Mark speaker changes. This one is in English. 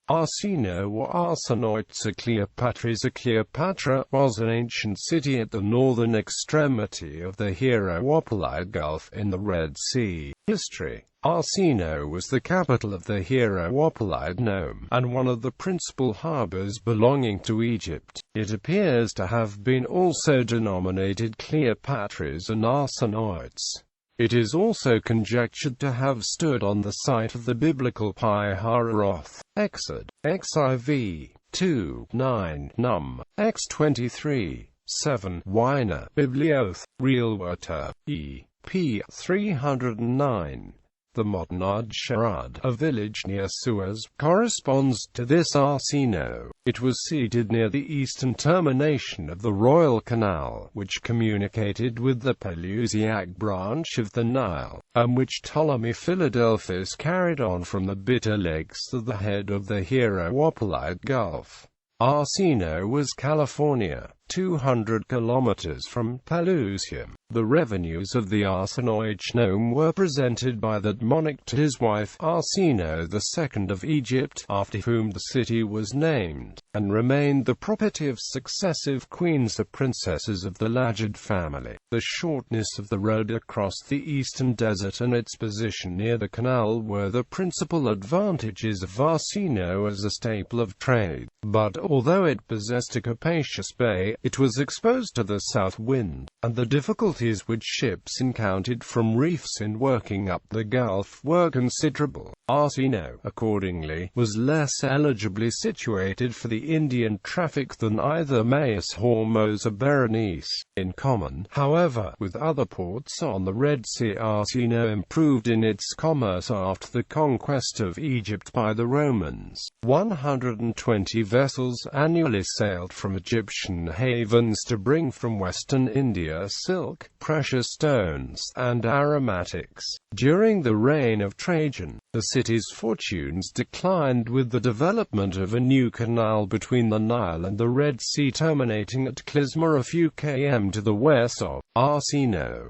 Speaker 1: Arsinoe or Arsinoites or Cleopatris. Cleopatra was an ancient city at the northern extremity of the Heroopolite Gulf in the Red Sea. History: Arsinoe was the capital of the Heroopolite nome, and one of the principal harbors belonging to Egypt. It appears to have been also denominated Cleopatris and Arsinoites. It is also conjectured to have stood on the site of the biblical Pi-Hahiroth. Exod. Xiv. 2:9, Num. X23. 7. Weiner. Biblioth. Realwörter. E.P. 309. The modern Ad-Sharad, a village near Suez, corresponds to this Arsinoe. It was seated near the eastern termination of the Royal Canal, which communicated with the Pelusiac branch of the Nile, and which Ptolemy Philadelphus carried on from the Bitter Lakes to the head of the Heroopolite Gulf. Arsinoe was California, 200 kilometers from Pelusium. The revenues of the Arsinoites nome were presented by that monarch to his wife Arsinoe II of Egypt, after whom the city was named, and remained the property of successive queens or princesses of the Lajid family. The shortness of the road across the eastern desert and its position near the canal were the principal advantages of Arsinoe as a staple of trade. But although it possessed a capacious bay, it was exposed to the south wind, and the difficulties which ships encountered from reefs in working up the Gulf were considerable. Arsinoe, accordingly, was less eligibly situated for the Indian traffic than either Maus, Hormuz or Berenice. In common, however, with other ports on the Red Sea, Arsinoe improved in its commerce after the conquest of Egypt by the Romans. 120 vessels annually sailed from Egyptian havens to bring from western India silk, precious stones, and aromatics. During the reign of Trajan, the city's fortunes declined with the development of a new canal between the Nile and the Red Sea terminating at Clysma a few km to the west of Arsinoe.